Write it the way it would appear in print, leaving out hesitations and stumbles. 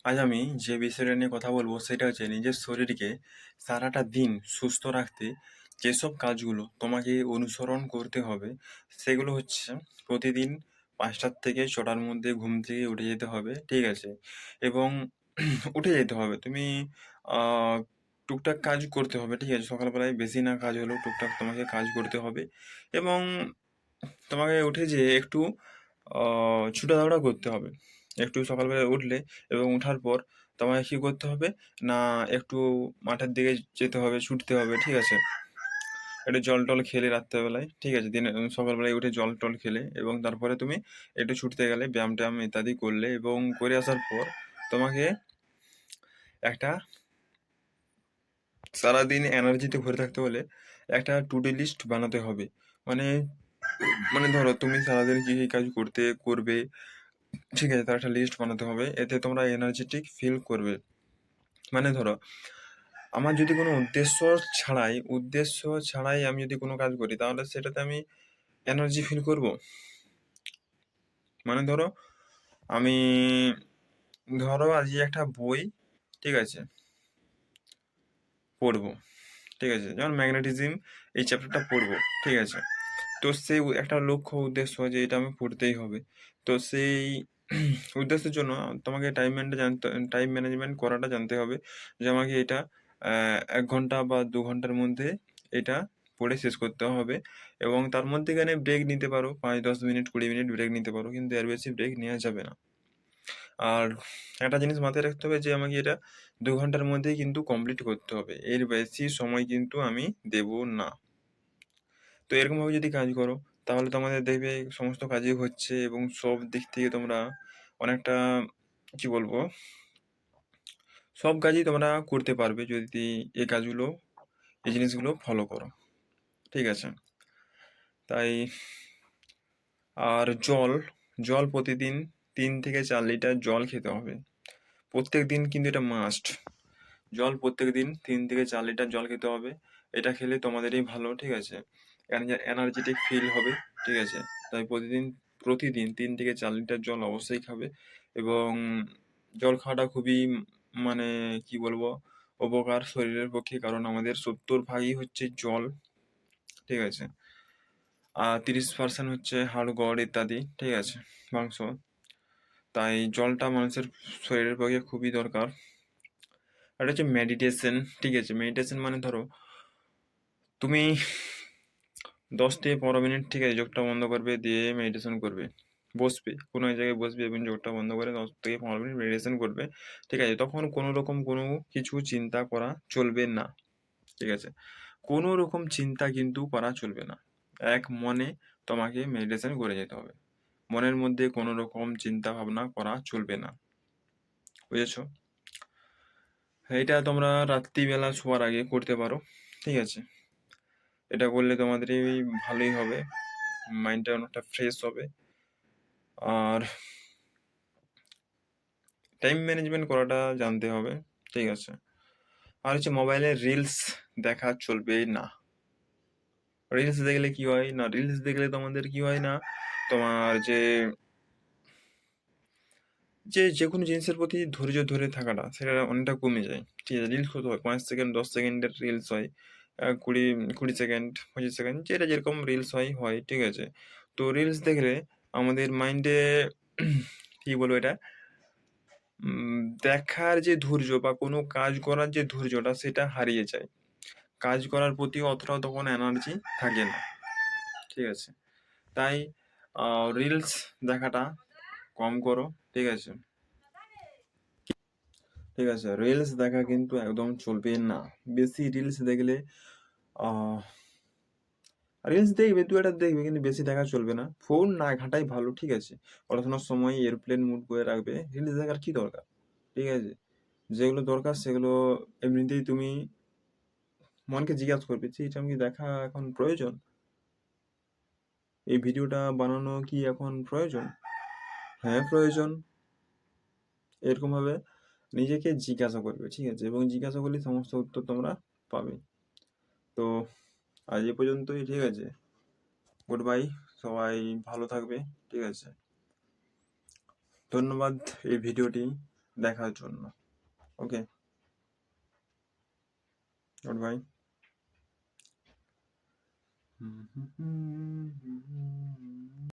আজ আমি যে বিষয়টা নিয়ে কথা বলবো সেটা হচ্ছে নিজের শরীরকে সারাটা দিন সুস্থ রাখতে যেসব কাজগুলো তোমাকে অনুসরণ করতে হবে সেগুলো হচ্ছে প্রতিদিন ৫টার থেকে ৬টার মধ্যে ঘুম থেকে উঠে যেতে হবে, ঠিক আছে? এবং উঠে যেতে হবে। তুমি আহ, টুকটাক কাজ করতে হবে, ঠিক আছে? সকালবেলায় বেশি না কাজ হলেও টুকটাক তোমাকে কাজ করতে হবে এবং তোমাকে উঠে যেয়ে একটু ছোটাদৌড়া করতে হবে। একটু সকালবেলা উঠলে এবং ওঠার পর তোমাকে কী করতে হবে না, একটু মাঠের দিকে যেতে হবে, ছুটতে হবে, ঠিক আছে? একটু জল টল খেলে রাত্রেবেলায়, ঠিক আছে? দিনে সকালবেলায় উঠে জল টল খেলে এবং তারপরে তুমি একটু ছুটতে গেলে, ব্যায়াম ট্যায়াম ইত্যাদি করলে এবং করে আসার পর তোমাকে একটা সারাদিন এনার্জিতে ভরে থাকতে হলে একটা টু ডু লিস্ট বানাতে হবে। মানে মানে ধরো তুমি সারাদিন কী কী কাজ করবে, ঠিক আছে? তার একটা লিস্ট বানাতে হবে, এতে তোমরা এনার্জেটিক ফিল করবে। মানে ধরো আমার যদি কোনো উদ্দেশ্য ছাড়াই আমি যদি কোনো কাজ করি তাহলে সেটাতে আমি এনার্জি ফিল করব। মানে আমি ধরো আজকে একটা বই, ঠিক আছে, পড়বো, ঠিক আছে? যেমন ম্যাগনেটিজম, এই চ্যাপ্টারটা পড়বো, ঠিক আছে? তো সেই একটা লক্ষ্য উদ্দেশ্য যে এটা আমি পড়তেই হবে। তো সেই উদ্দেশ্যের জন্য তোমাকে টাইম ম্যানেজমেন্ট করাটা জানতে হবে যে আমাকে এটা ১ ঘন্টা বা ২ ঘন্টার মধ্যে এটা পড়ে শেষ করতে হবে এবং তার মধ্যেখানে ব্রেক নিতে পারো, ৫-১০ মিনিট ২০ মিনিট ব্রেক নিতে পারো, কিন্তু এর বেশি ব্রেক নেওয়া যাবে না। আর একটা জিনিস মাথায় রাখতে হবে যে আমাকে এটা ২ ঘন্টার মধ্যেই কিন্তু কমপ্লিট করতে হবে, এর বেশি সময় কিন্তু আমি দেব না। তো এরকমভাবে যদি কাজ করো তাহলে তোমাদের দেখবে সমস্ত কাজই হচ্ছে এবং সব দিক থেকে তোমরা অনেকটা, কি বলবো, সব কাজই তোমরা করতে পারবে যদি এই জিনিসগুলো ফলো করো, ঠিক আছে? তাই আর জল প্রতিদিন ৩ থেকে ৪ লিটার জল খেতে হবে প্রত্যেক দিন, কিন্তু এটা মাস্ট। জল প্রত্যেক দিন ৩ থেকে ৪ লিটার জল খেতে হবে। এটা খেলে তোমাদেরই ভালো, ঠিক আছে? এনার্জেটিক ফিল হবে, ঠিক আছে? তাই প্রতিদিন ৩ থেকে ৪ লিটার জল অবশ্যই খাবে এবং জল খাওয়াটা খুবই মানে কি বলবো উপকার শরীরের পক্ষে, কারণ আমাদের ৭০ ভাগই হচ্ছে জল, ঠিক আছে? আর ৩০% হচ্ছে হাড় গড় ইত্যাদি, ঠিক আছে, মাংস। তাই জলটা মানুষের শরীরের পক্ষে খুবই দরকার। আর হচ্ছে মেডিটেশন, ঠিক আছে? মেডিটেশন মানে ধরো তুমি ১০ থেকে ১৫ মিনিট, ঠিক আছে, চোখটা বন্ধ করবে, দিয়ে মেডিটেশন করবে। বসবে, কোনো এক জায়গায় বসবে এবং চোখটা বন্ধ করে ১০ থেকে ১৫ মিনিট মেডিটেশন করবে, ঠিক আছে? তখন কোনো রকম কোনো কিছু চিন্তা করা চলবে না, ঠিক আছে? কোনো রকম চিন্তা কিন্তু করা চলবে না। এক মনে তোমাকে মেডিটেশন করে যেতে হবে। মনের মধ্যে কোনো রকম চিন্তা ভাবনা করা চলবে না, বুঝেছো? এটা তোমরা রাত্রিবেলা শোয়ার আগে করতে পারো, ঠিক আছে? এটা করলে তোমাদেরই ভালোই হবে, মাইন্ডটা অনেকটা ফ্রেশ হবে। আর টাইম ম্যানেজমেন্ট করাটা জানতে হবে, ঠিক আছে? আর হচ্ছে মোবাইলে রিলস দেখা চলবে না। রিলস দেখলে কি হয় না, রিলস দেখলে তোমাদের কি হয় না, তোমার যে যে যে কোনো জিনিসের প্রতি ধৈর্য ধরে থাকাটা সেটা অনেকটা কমে যায়, ঠিক আছে? রিলস কত হয়, ৫ সেকেন্ড ১০ সেকেন্ডের রিলস হয়, ২০ ২০ সেকেন্ড ২৫ সেকেন্ড, যেটা যেরকম রিলস হয়, ঠিক আছে? তো রিলস দেখলে আমাদের মাইন্ডে কি বলবো এটা, দেখার যে ধৈর্য বা কোনো কাজ করার যে ধৈর্যটা সেটা হারিয়ে যায়। কাজ করার প্রতি অতটাও তখন এনার্জি থাকে না, ঠিক আছে? তাই রিলস দেখাটা কম করো, ঠিক আছে? ঠিক আছে, রিলস দেখা কিন্তু একদম চলবে না। বেশি রিলস দেখলে আহ রিলস দেখবে, দু একটা দেখবে, কিন্তু বেশি দেখা চলবে না। ফোন না ঘাঁটাই ভালো, ঠিক আছে? পড়াশোনার সময় এয়ারপ্লেন মুড করে রাখবে, রিলস দেখার কি দরকার, ঠিক আছে? যেগুলো দরকার সেগুলো এমনিতেই তুমি মনকে জিজ্ঞাসা করবে যে এটা আমি দেখা এখন প্রয়োজন, এই ভিডিওটা বানানো কি এখন প্রয়োজন? হ্যাঁ প্রয়োজন। এরকম ভাবে নিজেকে জিজ্ঞাসা করবে, ঠিক আছে? এবং জিজ্ঞাসা করলে সমস্ত উত্তর তোমরা পাবে। তো আজ এ পর্যন্তই, ঠিক আছে? গুড বাই, সবাই ভালো থাকবে, ঠিক আছে? ধন্যবাদ এই ভিডিওটি দেখার জন্য। ওকে, গুড বাই।